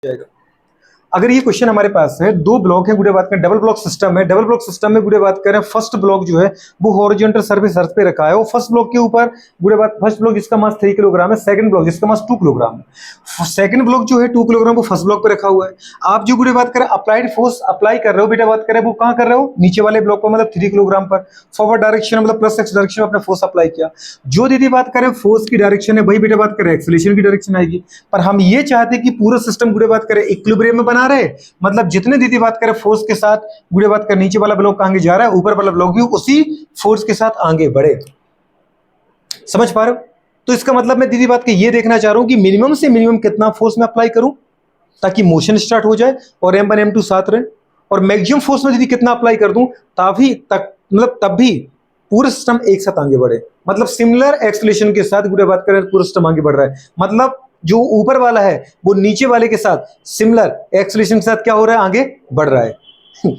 जाएगा। अगर ये क्वेश्चन हमारे पास है, दो ब्लॉक है, गुड़े बात करें डबल ब्लॉक सिस्टम है, डबल ब्लॉक सिस्टम में गुड़े बात करें फर्स्ट ब्लॉक जो है वो हॉरिजॉन्टल सरफेस अर्थ पे रखा है, वो फर्स्ट ब्लॉक के ऊपर गुड़े बात फर्स्ट ब्लॉक जिसका मास 3 किलोग्राम है, सेकंड ब्लॉक जिसका मास 2 किलोग्राम है, सेकंड ब्लॉक जो है 2 किलोग्राम वो फर्स्ट ब्लॉक पे रखा हुआ है। आप जो गुड़े बात करें अप्लाइड फोर्स अप्लाई कर रहे हो बेटा बात करें वो कहाँ कर रहे हो, नीचे वाले ब्लॉक पर मतलब 3 किलोग्राम पर, फॉरवर्ड डायरेक्शन मतलब प्लस एक्स डायरेक्शन में अपने फोर्स अप्लाई किया। जो दीदी बात करें फोर्स की डायरेक्शन है वही बेटा बात करें एक्सेलरेशन की डायरेक्शन आएगी, पर हम ये चाहते हैं कि पूरा सिस्टम गुड़े बात करें इक्विलिब्रियम में बना रहे, मतलब जितने दीदी बात करें फोर्स के साथ गुड़े बात करें नीचे वाला ब्लॉक आगे जा रहा है, ऊपर वाला ब्लॉक भी उसी फोर्स के साथ आगे बढ़े। समझ पा रहे हो? तो इसका मतलब मैं दीदी बात के ये देखना चाह रहा हूं कि मिनिमम से मिनिमम कितना फोर्स में अप्लाई करूं ताकि मोशन स्टार्ट हो जाए और M1 M2 साथ रहे, और मैक्सिमम फोर्स में दीदी कितना अप्लाई कर दूं तभी तक मतलब तब भी पूरा सिस्टम एक साथ आगे बढ़े, मतलब सिमिलर एक्सेलरेशन के साथ गुड़े बात करें पूरा सिस्टम आगे बढ़ रहा है, मतलब जो ऊपर वाला है वो नीचे वाले के साथ सिमिलर एक्सेलरेशन के साथ क्या हो रहा है, आगे बढ़ रहा है।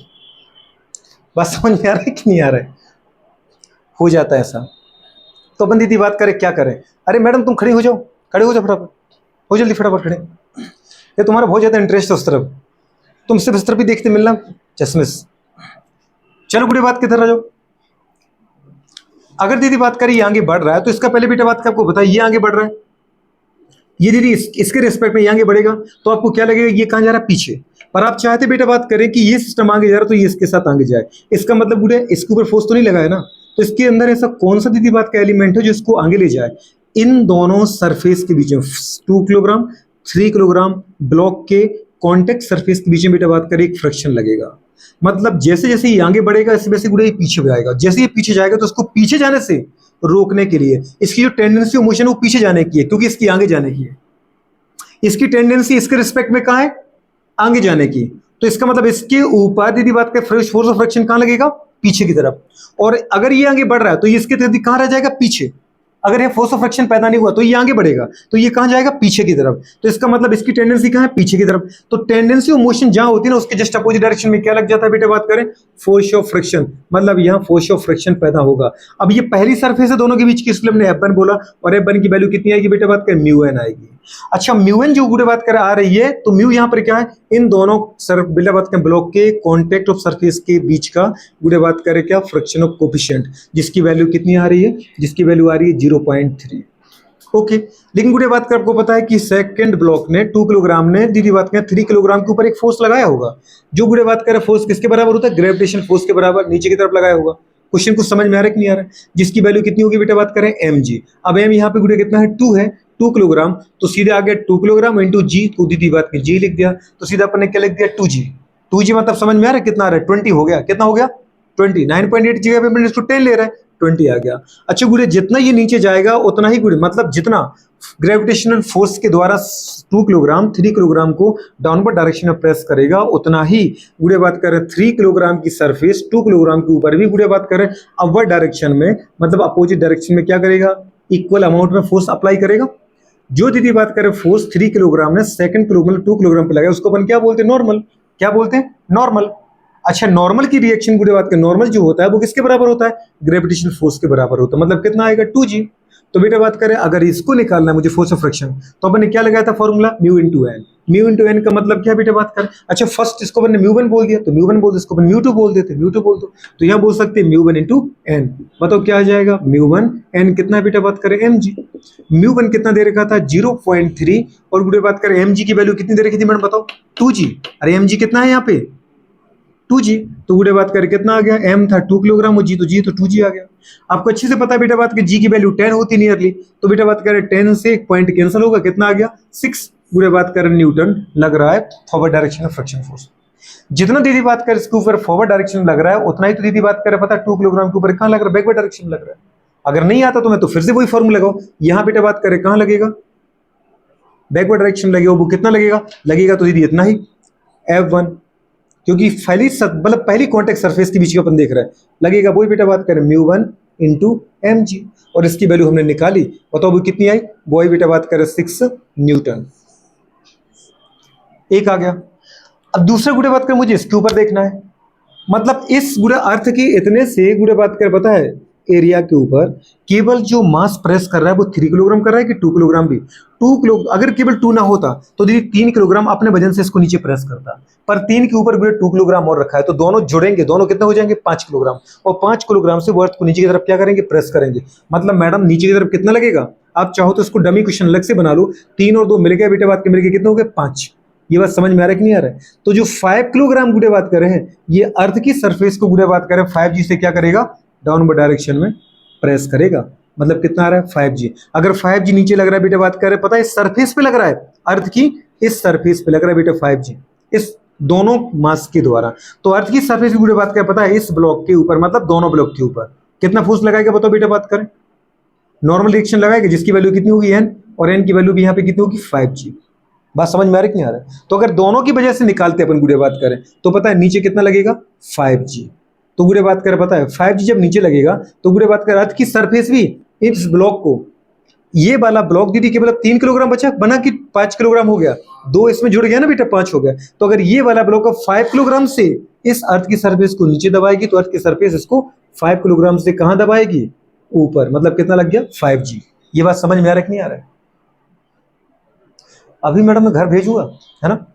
बस समझ में आ रहा है कि नहीं आ रहा है? हो जाता है ऐसा। तो अपन दीदी बात करें क्या करें, अरे मैडम तुम खड़ी हो जाओ, खड़े हो जाओ फटाफट, हो जल्दी फटाफट खड़े, ये तुम्हारा बहुत ज्यादा इंटरेस्ट है उस तरफ, तुम सिर्फ इस तरफ ही देखते मिलना चश्मे से। चलो गुड़े बात किधर आ जाओ। अगर दीदी बात करें ये आगे बढ़ रहा है तो इसका पहले बेटा बात आपको बताया ये आगे बढ़ रहा है, ये दीदी इसके रिस्पेक्ट में ये आगे बढ़ेगा तो आपको क्या लगेगा ये कहां जा रहा है, पीछे। पर आप चाहते बेटा बात करें कि ये सिस्टम आगे जा रहा है तो ये इसके साथ आगे जाए, इसका मतलब गुड़े इसके ऊपर फोर्स तो नहीं लगा है ना, तो इसके अंदर ऐसा कौन सा दीदी बात का एलिमेंट है जो इसको आगे ले जाए, इन दोनों सरफेस के बीच में 2 किलोग्राम 3 किलोग्राम ब्लॉक के कॉन्टेक्ट सरफेस के बीच में बेटा बात करें एक फ्रिक्शन लगेगा, मतलब जैसे जैसे ये आगे बढ़ेगा इस वैसे गुड़े ये पीछे जाएगा, जैसे ये पीछे जाएगा तो उसको पीछे जाने से रोकने के लिए इसकी जो टेंडेंसी ऑफ मोशन वो पीछे जाने की है क्योंकि इसकी आगे जाने की है, इसकी टेंडेंसी इसके रिस्पेक्ट में कहां है, आगे जाने की, तो इसका मतलब इसके ऊपर दीदी बात का फोर्स ऑफ फ्रिक्शन कहां लगेगा, पीछे की तरफ, और अगर ये आगे बढ़ रहा है तो ये इसके तरफ कहां रह जाएगा, पीछे। अगर ये फोर्स ऑफ फ्रिक्शन पैदा नहीं हुआ तो ये आगे बढ़ेगा तो ये कहां जाएगा, पीछे की तरफ, तो इसका मतलब इसकी टेंडेंसी कहां है, पीछे की तरफ। तो टेंडेंसी ऑफ मोशन जहां होती है ना उसके जस्ट अपोजिट डायरेक्शन में क्या लग जाता है बेटा बात करें, फोर्स ऑफ फ्रिक्शन, मतलब यहां फोर्स ऑफ फ्रिक्शन पैदा होगा। अब ये पहली सरफेस है दोनों के बीच की, इसलिए हमने F1 बोला, और F1 की वैल्यू कितनी आएगी बेटा बात करें, म्यू एन आएगी। अच्छा म्यू एन जो गुड़े बात करें आ रही है तो म्यू यहां पर क्या है, इन दोनों बेटा बात करें ब्लॉक के कॉन्टेक्ट ऑफ सरफेस के बीच का गुड़े बात करें क्या, फ्रिक्शन ऑफ कोफिशिएंट, जिसकी वैल्यू कितनी आ रही है, जिसकी वैल्यू आ रही है 0.3। ओके लेकिन गुड़े बात कर आपको पता है कि सेकंड ब्लॉक ने 2 किलोग्राम ने दीदी बात करें 3 किलोग्राम के ऊपर एक फोर्स लगाया होगा, जो गुड़े बात करें फोर्स किसके बराबर होता है, ग्रेविटेशन फोर्स के बराबर नीचे की तरफ लगाया होगा। क्वेश्चन कुछ समझ में आ रहा है कि नहीं आ रहा है, जिसकी वैल्यू कितनी होगी बेटा बात करें mg। अब m यहाँ पे गुड़े कितना है, 2 है, 2 किलोग्राम, तो सीधे आ गया 2 किलोग्राम इंटू जी, तो दीदी बात की जी लिख दिया, तो सीधा अपन ने क्या लिख दिया 2g। 2g मतलब समझ में आ रहा है कितना आ रहा है, 20 हो गया, कितना हो गया 20, 9.8 जगह पे मैंने इसको 10 ले रहा है, 20 आ गया। अच्छा गुड़े जितना ये नीचे जाएगा उतना ही गुड़े मतलब जितना ग्रेविटेशनल फोर्स के द्वारा 2 किलोग्राम 3 किलोग्राम को डाउनवर्ड डायरेक्शन में प्रेस करेगा उतना ही गुड़े बात करें 3 किलोग्राम की सरफेस 2 किलोग्राम के ऊपर भी गुड़े बात करें अपवर्ड डायरेक्शन में मतलब अपोजिट डायरेक्शन में क्या करेगा, इक्वल अमाउंट में फोर्स अप्लाई करेगा। जो दीदी बात करें फोर्स 3 किलोग्राम ने सेकंड किलोग्राम 2 किलोग्राम पे लगाया उसको अपन क्या बोलते हैं, नॉर्मल। क्या बोलते हैं, नॉर्मल। अच्छा नॉर्मल की रिएक्शन गुड़े बात करें नॉर्मल जो होता है वो किसके बराबर होता है, ग्रेविटेशनल फोर्स के बराबर होता है, मतलब कितना आएगा 2g। तो बेटा बात करें अगर इसको निकालना है मुझे फोर्स ऑफ फ्रिक्शन तो अपन ने क्या लगाया था formula, mu into N. Mu into N का मतलब क्या बेटा बात करें, अच्छा फर्स्ट इसको अपन ने म्यू वन बोल दिया तो म्यू वन बोल दो, इसको अपन म्यू टू बोल देते, म्यू टू बोल दो, तो यहाँ बोल सकते हैं म्यू वन इंटू एन। बताओ क्या आ जाएगा, म्यू वन एन कितना बेटा बात करें mg। म्यू वन कितना दे रखा था 0.3, और गुड़े बात करें mg की वैल्यू कितनी दे रखी थी मैडम बताओ 2g। अरे mg कितना है यहाँ पे 2g, तो गुड़े बात करें कितना आ गया, m था 2 किलोग्राम और g तो 2g आ गया। आपको अच्छे से पता है बेटा बात की g की वैल्यू 10 होती नियरली, तो बेटा बात करें 10 से एक पॉइंट कैंसिल होगा, कितना आ गया 6। गुड़े बात करें न्यूटन लग रहा है फॉरवर्ड डायरेक्शन में फ्रिक्शन फोर्स। जितना दीदी बात करें इसके ऊपर फॉरवर्ड डायरेक्शन लग रहा है उतना ही तो दीदी बात करें पता 2 किलोग्राम के ऊपर कहां लग रहा है, बैकवर्ड डायरेक्शन लग रहा है। अगर नहीं आता तो मैं तो फिर से वही फॉर्मूला लगाओ, यहाँ बेटा बात करें कहां लगेगा, बैकवर्ड डायरेक्शन लगेगा, वो कितना लगेगा, लगेगा तो दीदी इतना ही F1, क्योंकि पहली कॉन्टेक्ट सरफेस के बीच का अपन देख रहे हैं, लगेगा वही बेटा बात करें म्यू वन इंटू mg, और इसकी वैल्यू हमने निकाली, बताओ वो कितनी आई, वो आई बेटा बात करें 6 न्यूटन। एक आ गया। अब दूसरा गुड़े बात करें मुझे इसके ऊपर देखना है, मतलब इस गुड़े अर्थ की इतने से गुड़े बात कर पता है एरिया के ऊपर केवल जो मास प्रेस कर रहा है वो 3 किलोग्राम कर रहा है कि 2 किलोग्राम भी? 2 किलो, अगर केवल 2 ना होता तो दीदी 3 किलोग्राम अपने वजन से इसको नीचे प्रेस करता, पर 3 के ऊपर भी 2 किलोग्राम और रखा है, तो दोनों जुड़ेंगे, दोनों कितने हो जाएंगे? 5 किलोग्राम, और 5 किलोग्राम से वो अर्थ को नीचे की तरफ क्या करेंगे? प्रेस करेंगे। मतलब मैडम नीचे की तरफ कितना लगेगा? आप चाहो तो इसको डमी क्वेश्चन अलग से बना लो, 3 और 2 मिल गए बेटे, बात के मिल गए, कितने हो गए? 5। ये बात समझ में आ रहा है कि नहीं आ रहा है? तो जो 5 किलोग्राम गुड़े बात कर रहे हैं, ये अर्थ की सरफेस को गुड़े बात कर रहे हैं, 5G से क्या करेगा? डाउनवर्ड डायरेक्शन में प्रेस करेगा। मतलब कितना आ रहा है? 5G। अगर 5G नीचे लग रहा है बेटे, बात कर रहे हैं, पता है इस सरफेस पे लग रहा है, अर्थ की इस सरफेस पे लग रहा है बेटे 5G, इस दोनों मास के द्वारा। तो अर्थ की सरफेस की गुड़े बात करें, पता है इस ब्लॉक के ऊपर, मतलब दोनों ब्लॉक के ऊपर कितना फोर्स लगाएगा बताओ बेटे, बात करें? नॉर्मल रिएक्शन लगाएगा जिसकी वैल्यू कितनी होगी? n, और n की वैल्यू भी यहाँ पे कितनी होगी? 5G। बात समझ में आ रही है कि नहीं आ रहा है? तो अगर दोनों की वजह से निकालते अपन गुड़े बात करें तो पता है नीचे कितना लगेगा? 5G। तो गुड़े बात करें, पता है 5G जब नीचे लगेगा तो गुड़े बात करें अर्थ की सरफेस भी इस ब्लॉक को, ये वाला ब्लॉक दीदी केवल 3 किलोग्राम बचा, बना कि 5 किलोग्राम हो गया, 2 इसमें जुड़ गया ना बेटा, 5 हो गया। तो अगर ये वाला ब्लॉक अब 5 किलोग्राम से इस अर्थ की सरफेस को नीचे दबाएगी तो अर्थ की सरफेस इसको 5 किलोग्राम से कहां दबाएगी? ऊपर। मतलब कितना लग गया? 5G। ये बात समझ में आ रहा है कि नहीं आ रहा है? अभी मैडम मैं घर भेजूंगा, है ना,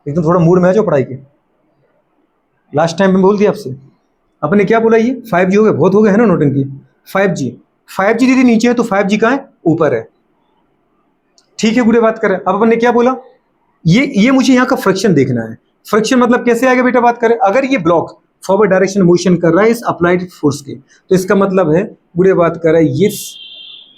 एकदम थोड़ा मूड में आ जाओ पढ़ाई के। लास्ट टाइम मैं बोल दिया आपसे, आपने क्या बोला? ये 5G हो गया, बहुत हो गया है ना नोटंकी। 5G, 5G दीदी नीचे है तो 5G कहाँ है? ऊपर है। ठीक है गुड़े, बात करें अब अपन ने क्या बोला? ये मुझे यहाँ का फ्रिक्शन देखना है। फ्रिक्शन मतलब कैसे आएगा बेटा, बात करें अगर ये ब्लॉक फॉरवर्ड डायरेक्शन मोशन कर रहा है इस अप्लाइड फोर्स के, तो इसका मतलब है गुड़े बात करें ये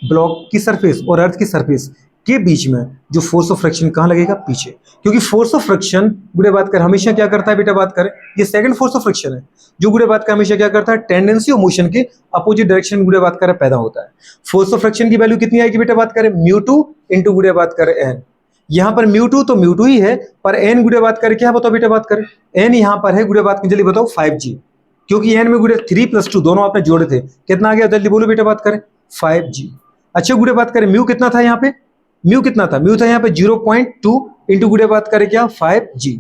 ब्लॉक की सरफेस और अर्थ की सरफेस के बीच में जो फोर्स ऑफ फ्रिक्शन कहाँ लगेगा? पीछे। क्योंकि फोर्स ऑफ फ्रिक्शन गुड़े बात कर हमेशा क्या करता है बेटा, बात करें ये सेकंड फोर्स ऑफ फ्रिक्शन है, जो गुड़े बात कर हमेशा क्या करता है? टेंडेंसी ऑफ मोशन के अपोजिट डायरेक्शन में गुड़े बात कर पैदा होता है। फोर्स ऑफ फ्रिक्शन की वैल्यू कितनी आएगी बेटा, बात करें μ2 इंटू गुड़े बात करें n। यहाँ पर μ2 तो μ2 ही है, पर n गुड़े बात करें क्या बताओ बेटा, बात करें n यहाँ पर है गुड़े बात की, जल्दी बताओ 5G, क्योंकि n में गुड़े 3 + 2 दोनों आपने जोड़े थे, कितना आ गया जल्दी बोलो बेटा, बात करें 5G। अच्छा गुड़े बात करें म्यू कितना था यहाँ पे? म्यू कितना था? म्यू था यहाँ पे 0.2 इंटू गुड़े बात करें क्या? 5G।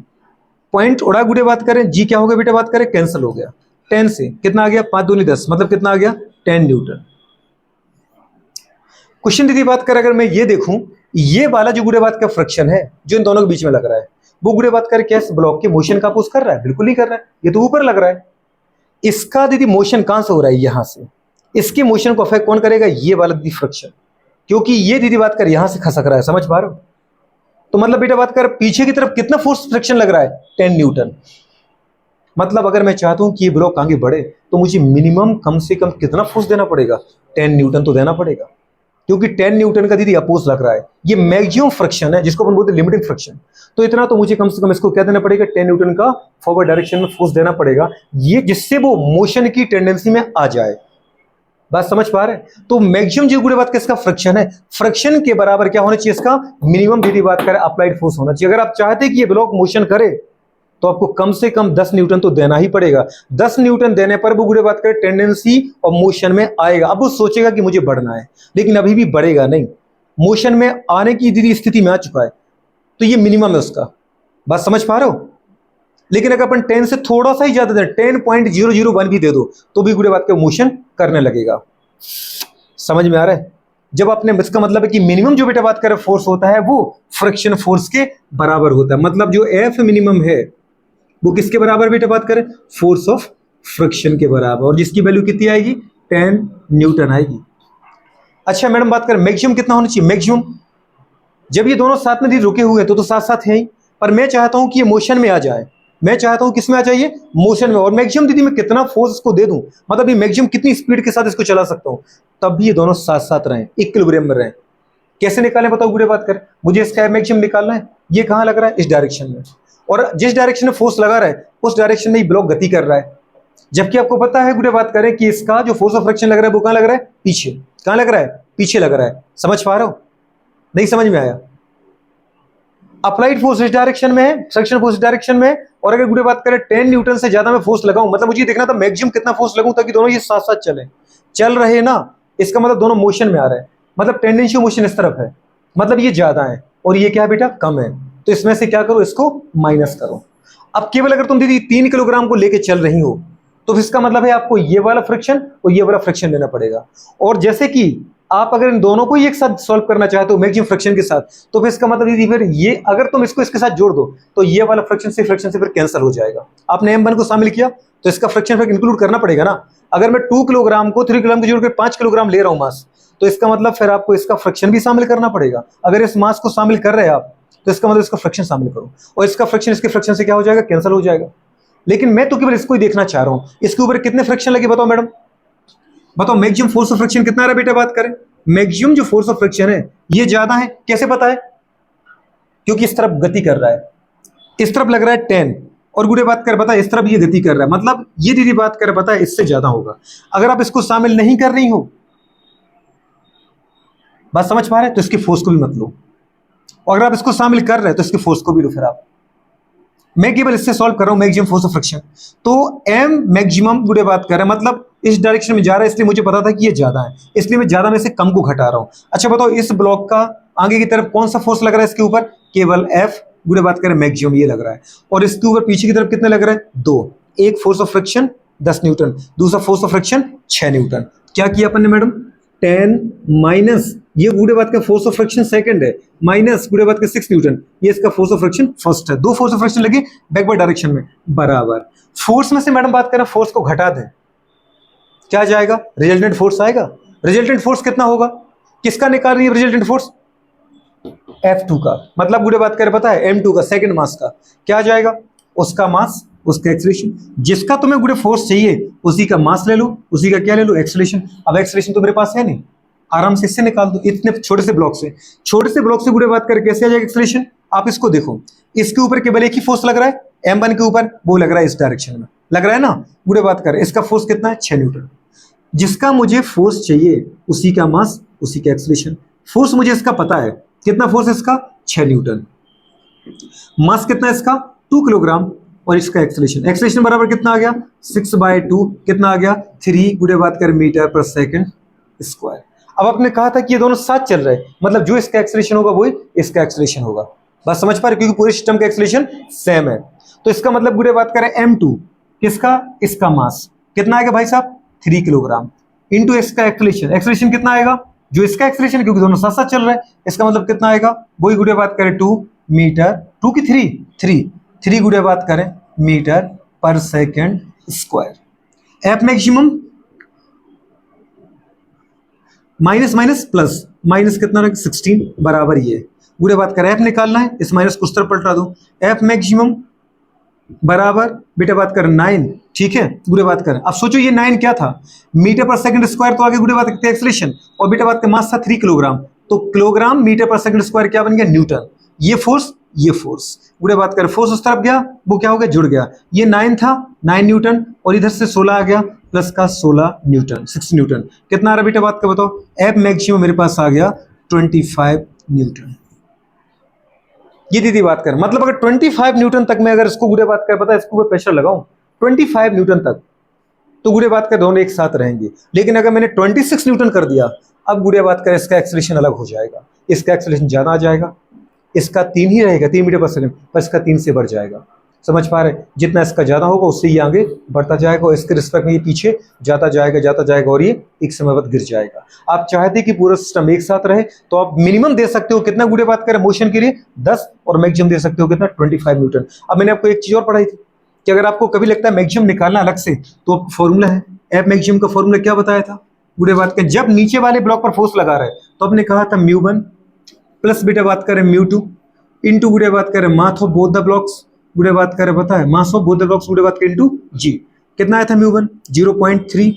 पॉइंट उड़ा गुड़े बात करें, जी क्या हो गया बेटा, बात करें कैंसिल हो गया, 10 से कितना आ गया? 5 दूनी 10, मतलब कितना आ गया? 10 न्यूटन। क्वेश्चन दीदी बात करें अगर मैं ये देखूं, ये वाला जो गुड़े बात का फ्रिक्शन है जो इन दोनों के बीच में लग रहा है, वो गुड़े बात कर क्या इस ब्लॉक के मोशन का अपोज कर रहा है? बिल्कुल नहीं कर रहा है, ये तो ऊपर लग रहा है। इसका दीदी मोशन कहां से हो रहा है? यहां से। इसके मोशन को अफेक्ट कौन करेगा? ये वाला दीदी फ्रिक्शन, क्योंकि ये दीदी बात कर यहां से खसक रहा है, समझ पा रहे हो? तो मतलब बेटा बात कर पीछे की तरफ कितना फोर्स फ्रिक्शन लग रहा है? 10 न्यूटन। मतलब अगर मैं चाहता हूं कि ये ब्लॉक आगे बढ़े तो मुझे मिनिमम कम से कम कितना फोर्स देना पड़ेगा? 10 न्यूटन तो देना पड़ेगा, क्योंकि 10 न्यूटन का दीदी अपोज लग रहा है। ये मैक्सिमम फ्रिक्शन है जिसको अपन बोलते हैं लिमिटिंग फ्रिक्शन। तो इतना तो मुझे कम से कम इसको क्या देना पड़ेगा? 10 न्यूटन का फॉरवर्ड डायरेक्शन में फोर्स देना पड़ेगा, ये जिससे वो मोशन की टेंडेंसी में आ जाए। बात समझ पा रहे हैं? तो मैक्सिमम जो गुड़े बात किसका फ्रिक्शन है, फ्रिक्शन के बराबर क्या होना चाहिए? इसका मिनिमम दीदी बात करें अप्लाइड फोर्स होना चाहिए। अगर आप चाहते हैं कि ये ब्लॉक मोशन करे तो आपको कम से कम 10 न्यूटन तो देना ही पड़ेगा। 10 न्यूटन देने पर वो गुड़े बात करें टेंडेंसी और मोशन में आएगा। अब वो सोचेगा कि मुझे बढ़ना है, लेकिन अभी भी बढ़ेगा नहीं, मोशन में आने की दीदी स्थिति में आ चुका है, तो ये मिनिमम है उसका। बात समझ पा रहे हो? लेकिन अगर अपन 10 से थोड़ा सा ही ज्यादा दें, 10.001 भी दे दो तो भी गुड़े बात का मोशन करने लगेगा। समझ में आ रहा है? जब आपने, इसका मतलब है कि मिनिमम जो बेटा बात करें फोर्स होता है वो फ्रिक्शन फोर्स के बराबर होता है। मतलब जो एफ मिनिमम है वो किसके बराबर बेटा बात करें? फोर्स ऑफ फ्रिक्शन के बराबर, और जिसकी वैल्यू कितनी आएगी? 10 न्यूटन आएगी। अच्छा मैडम बात करें मैक्सिमम कितना होना चाहिए? मैक्सिमम जब ये दोनों साथ में रुके हुए तो साथ साथ है ही, पर मैं चाहता हूं कि ये मोशन में आ जाए। मैं चाहता हूं किसमें आ जाइए? मोशन में। और मैक्सिमम दीदी मैं कितना फोर्स इसको दे दूं, मतलब ये मैक्सिमम कितनी स्पीड के साथ इसको चला सकता हूं, तब भी ये दोनों साथ साथ रहें, इक्विलिब्रियम में रहें। कैसे निकालें बताओ गुड़े बात कर? मुझे इसका मैक्सिमम निकालना है। ये कहां लग रहा है? इस डायरेक्शन में, और जिस डायरेक्शन में फोर्स लगा रहा है उस डायरेक्शन में ही ब्लॉक गति कर रहा है। जबकि आपको पता है गुड़े बात करें कि इसका जो फोर्स ऑफ फ्रिक्शन लग रहा है वो कहां लग रहा है? पीछे। कहां लग रहा है? पीछे लग रहा है। समझ पा रहे हो? नहीं समझ में आया? अप्लाइड फोर्स इस डायरेक्शन में है, फ्रिक्शन फोर्स इस डायरेक्शन में है, और अगर गुड़े बात करें 10 न्यूटन से ज्यादा मैं फोर्स लगाऊं, मतलब मुझे देखना था मैक्सिमम कितना फोर्स लगाऊं ताकि दोनों ये साथ साथ चल रहे ना, इसका मतलब दोनों मोशन में आ रहे हैं, मतलब टेंडेंसी मोशन इस तरफ है, मतलब ये ज्यादा है और ये क्या है बेटा? कम है। तो इसमें से क्या करो? इसको माइनस करो। अब केवल अगर तुम दीदी 3 किलोग्राम को लेके चल रही हो तो इसका मतलब है आपको ये वाला फ्रिक्शन और ये वाला फ्रिक्शन लेना पड़ेगा। और जैसे कि आप अगर इन दोनों को ही एक साथ सॉल्व करना चाहते हो मैक्सिमम फ्रिक्शन के साथ, तो फिर इसका मतलब यदि फिर ये अगर तुम इसको इसके साथ जोड़ दो तो ये वाला फ्रिक्शन से फिर कैंसिल हो जाएगा। आपने M1 को शामिल किया तो इसका फ्रिक्शन फिर इंक्लूड करना पड़ेगा ना। अगर मैं 2 किलोग्राम को 3 किलोग्राम को जोड़ कर 5 किलोग्राम ले रहा हूं मास, तो इसका मतलब फिर आपको इसका फ्रिक्शन भी शामिल करना पड़ेगा। अगर इस मास को शामिल कर रहे हैं आप, तो इसका मतलब इसका फ्रिक्शन शामिल करो, और इसका फ्रिक्शन इसके फ्रिक्शन से क्या हो जाएगा, कैंसिल हो जाएगा। लेकिन मैं तो केवल इसको ही देखना चाह रहा हूं, इसके ऊपर कितने फ्रिक्शन लगे बताओ मैडम, बताओ। मैक्सिमम फोर्स ऑफ फ्रिक्शन कितना है बेटा, बात करें। मैक्सिमम जो फोर्स ऑफ फ्रिक्शन है ये ज्यादा है, कैसे पता है, क्योंकि इस तरफ गति कर रहा है, इस तरफ लग रहा है 10, और गुड़े बात कर बता इस तरफ ये गति कर रहा है, मतलब ये दीदी बात कर बता इससे ज्यादा होगा। अगर आप इसको शामिल नहीं कर रही हो, बात समझ पा रहे हैं, तो इसकी फोर्स को भी मत लो, और अगर आप इसको शामिल कर रहे हैं तो इसकी फोर्स को भी लो। फिर आप, मैं केवल इससे सॉल्व कर रहा हूं मैक्सिमम फोर्स ऑफ फ्रिक्शन। तो एम मैक्सिमम गुड़े बात कर रहे हैं, मतलब इस डायरेक्शन में जा रहा है, इसलिए मुझे पता था कि ये ज्यादा है, इसलिए मैं ज्यादा में से कम को घटा रहा हूं। अच्छा बताओ, इस ब्लॉक का आगे की तरफ कौन सा फोर्स लग रहा है इसके ऊपर, केवल एफ गुड़े बात करें मैक्सिमम ये लग रहा है, और इसके ऊपर पीछे की तरफ कितने लग रहा है, 2। एक फोर्स ऑफ फ्रिक्शन 10 न्यूटन, दूसरा फोर्स ऑफ फ्रिक्शन 6 न्यूटन। क्या किया अपन ने मैडम, 10 माइनस ये गुड़े बात का फोर्स ऑफ फ्रिक्शन सेकंड है, माइनस गुड़े बात का 6 न्यूटन, ये इसका फोर्स ऑफ फ्रिक्शन फर्स्ट है। 2 फोर्स ऑफ फ्रिक्शन लगे बैकवर्ड डायरेक्शन में, बराबर। फोर्स में से मैडम बात करें, फोर्स को घटा दें, क्या जाएगा, रिजल्टेंट फोर्स आएगा। रिजल्टेंट फोर्स कितना होगा, किसका निकाल रही है रिजल्टेंट फोर्स, F2 का, मतलब गुड़े बात करें पता है M2 का, सेकंड मास का। क्या जाएगा, उसका मास, उसका एक्सेलरेशन, जिसका तुम्हें गुड़े फोर्स चाहिए उसी का मास ले लो, उसी का क्या ले लो, एक्सेलरेशन। अब एक्सेलरेशन तो मेरे पास है नहीं, आराम से इससे निकाल दो, इतने छोटे से ब्लॉक से, छोटे से ब्लॉक से गुड़े बात करें कैसे आ जाएगा एक्सेलरेशन। आप इसको देखो, इसके ऊपर केवल एक ही फोर्स लग रहा है M1 के ऊपर, वो लग रहा है इस डायरेक्शन में, लग रहा है ना। गुड़े बात करें इसका फोर्स कितना है, 6 न्यूटन। जिसका मुझे फोर्स चाहिए उसी का मास, उसी का एक्सेलरेशन। फोर्स मुझे इसका पता है, कितना फोर्स है इसका, 6 न्यूटन। मास कितना है इसका, 2 किलोग्राम, और इसका एक्सेलरेशन, एक्सेलरेशन बराबर कितना आ गया, 6/2, कितना आ गया, 3 गुड़े बात कर मीटर पर सेकंड स्क्वायर। अब आपने कहा था कि ये दोनों साथ चल रहे हैं, मतलब जो इसका एक्सेलरेशन होगा वही इसका एक्सेलरेशन होगा। बात समझ पा रहे, क्योंकि पूरे सिस्टम का एक्सेलरेशन सेम है। तो इसका मतलब गुड़े बात करें M2 किसका, इसका मास कितना आएगा भाई साहब, 3 किलोग्राम, इंटू इसका एक्सेलरेशन, एक्सेलरेशन कितना आएगा, जो इसका एक्सेलरेशन, क्योंकि दोनों साथ साथ चल रहे हैं, इसका मतलब कितना आएगा, वही गुड़े बात करें 2 मीटर, 2 की 3 गुड़े बात करें मीटर पर second square. F maximum minus minus plus, minus कितना 16 बराबर ये गुड़े बात करें, एफ निकालना है, इस माइनस को उस तरफ पलटा दो, एफ मैक्सिमम बराबर बेटा बात करें 9, ठीक है। गुड़े बात करें, अब सोचो ये 9 क्या था, मीटर पर सेकंड स्क्वायर, तो आगे गुड़े बात करते हैं एक्सेलरेशन, और बेटा बात का मास था 3 किलोग्राम, तो किलोग्राम मीटर पर सेकंड स्क्वायर क्या बन गया, न्यूटन। ये फोर्स, ये फोर्स, गुड़े बात करें फोर्स उस तरफ गया, वो क्या हो गया, जुड़ गया। ये 9 था, 9 न्यूटन, और इधर से 16 आ गया, प्लस का 16 न्यूटन, 6 न्यूटन। कितना आ रहा बेटा बात का बताओ, एफ मैक्सिमम मेरे पास आ गया 25 न्यूटन। ये दीदी बात कर, मतलब अगर 25 न्यूटन तक मैं अगर इसको गुड़े बात कर पता है इसको प्रेशर लगाऊं 25 न्यूटन तक, तो गुड़े बात कर दोनों एक साथ रहेंगे। लेकिन अगर मैंने 26 न्यूटन कर दिया, अब गुड़े बात कर इसका एक्सेलरेशन अलग हो जाएगा, इसका एक्सेलरेशन ज्यादा आ जाएगा, इसका 3 ही रहेगा, 3 मीटर पर सेकंड, पर इसका 3 से बढ़ जाएगा। समझ पा रहे, जितना इसका ज्यादा होगा उससे ये आगे बढ़ता जाएगा, और इसके रिस्पेक्ट में ये पीछे जाता जाएगा, और ये एक समय बाद गिर जाएगा। आप चाहते कि पूरा सिस्टम एक साथ रहे, तो आप मिनिमम दे सकते हो कितना गुड़े बात करें मोशन के लिए 10, और मैक्सिमम दे सकते हो कितना 25 न्यूटन। अब मैंने आपको एक चीज और पढ़ाई थी कि अगर आपको कभी लगता है मैक्सिमम निकालना अलग से, तो आपको फॉर्मूला है, एफ मैक्सिमम का फॉर्मूला क्या बताया था गुड़े बात करें, जब नीचे वाले ब्लॉक पर फोर्स लगा रहे तो आपने कहा था μ1 प्लस बेटा बात करें μ2 इंटू गुड़े बात करें mass of both the blocks, गुड़े बात करें पता है mass of both the blocks गुड़े बात करें इंटू जी। कितना आया था μ1 0.3,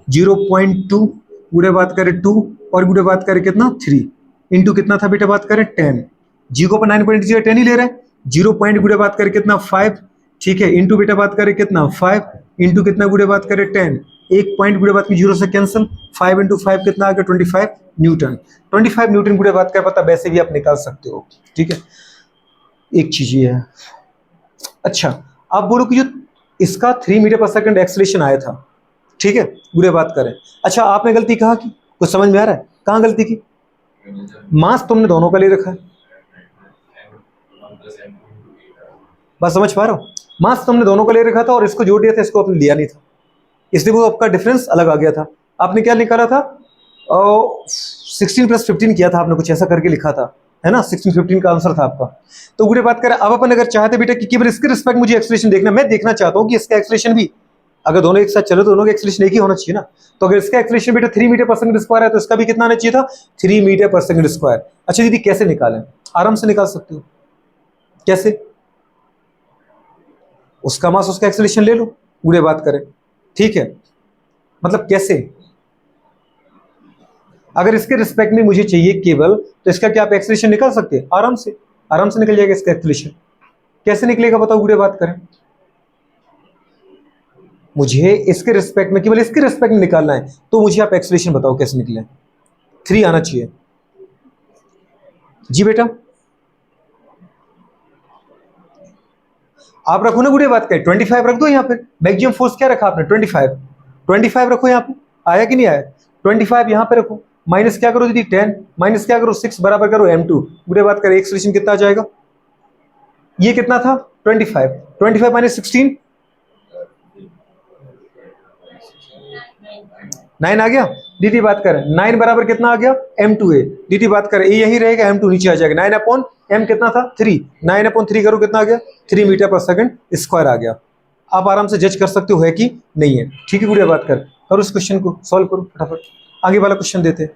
0.2 गुड़े बात करें 2, और गुड़े बात करें कितना 3, इंटू कितना था बेटा बात करें 10, जी को 9.0 10 ही ले रहे हैं, 0 पॉइंट गुड़े बात करें कितना 5, ठीक है, इंटू बेटा बात करें कितना 5, इंटू कितना गुड़े बात करें 10, एक पॉइंट गुड़े बात की 0 से कैंसिल, 5 इंटू 5 कितना आ गया 25 न्यूटन। 25 न्यूटन गुड़े बात का पता वैसे भी आप निकाल सकते हो, ठीक है। एक चीज ये है, अच्छा आप बोलो कि जो इसका 3 मीटर पर सेकंड एक्सेलरेशन आया था, ठीक है, गुड़े बात करें, अच्छा आपने गलती कहा कि कुछ समझ में आ रहा है, कहाँ गलती की, मास तुमने दोनों का ले रखा है, बस समझ पा रहा हूँ, मास तुमने दोनों का ले रखा था और इसको जोड़ दिया था, इसको आपने लिया नहीं था, इसलिए वो आपका डिफरेंस अलग आ गया था। आपने क्या निकाला था, 16 + 15 किया था आपने, कुछ ऐसा करके लिखा था, है ना, 16-15 का आंसर था आपका। तो गुड़े बात करें, अब अपन अगर चाहते बेटा कि केवल इसके रिस्पेक्ट मुझे एक्सप्रेशन देखना, मैं देखना चाहता हूँ कि इसका एक्सप्रेशन भी, अगर दोनों एक साथ चलो तो दोनों का एक्सप्रेशन एक ही होना चाहिए ना। तो अगर इसका एक्सप्रेशन बेटा 3 मीटर/सेकंड स्क्वायर है तो इसका भी कितना आना चाहिए था, 3 मीटर/सेकंड स्क्वायर। अच्छा दीदी कैसे निकालें, आराम से निकाल सकते हो। कैसे, उसका मास उसका एक्सेलरेशन ले लो, गुड़े बात करें, ठीक है। मतलब कैसे, अगर इसके रिस्पेक्ट में मुझे चाहिए केवल, तो इसका क्या आप एक्सेलरेशन निकाल सकते हैं, आराम से, आराम से निकल जाएगा इसका एक्सेलरेशन। कैसे निकलेगा बताओ गुड़े बात करें, मुझे इसके रिस्पेक्ट में, केवल इसके रिस्पेक्ट में निकालना है, तो मुझे आप एक्सेलरेशन बताओ कैसे निकले। 3 आना चाहिए जी बेटा। आप रखो ना गुड़े बात करें, 25 रख दो यहाँ पे, मैक्सिमम फोर्स क्या रखा आपने, 25 रखो यहाँ पे, आया कि नहीं आया, 25 यहाँ पे रखो, माइनस क्या करो दीदी 10, माइनस क्या करो 6, बराबर करो m2। गुड़े बात करें एक्सेलरेशन कितना आ जाएगा, ये कितना था 25 माइनस 16, 9 आ गया। दीदी बात करें 9 बराबर कितना आ गया, m2 है। दीदी बात करें ये यही रहेगा, m2 नीचे आ जाएगा, 9/m कितना था 3, 9/3 करो कितना आ गया, 3 मीटर/सेकंड स्क्वायर आ गया। आप आराम से जज कर सकते हो है कि नहीं है, ठीक है गुड़िया बात करो इस क्वेश्चन को सॉल्व करो फटाफट, आगे वाला क्वेश्चन देते हैं।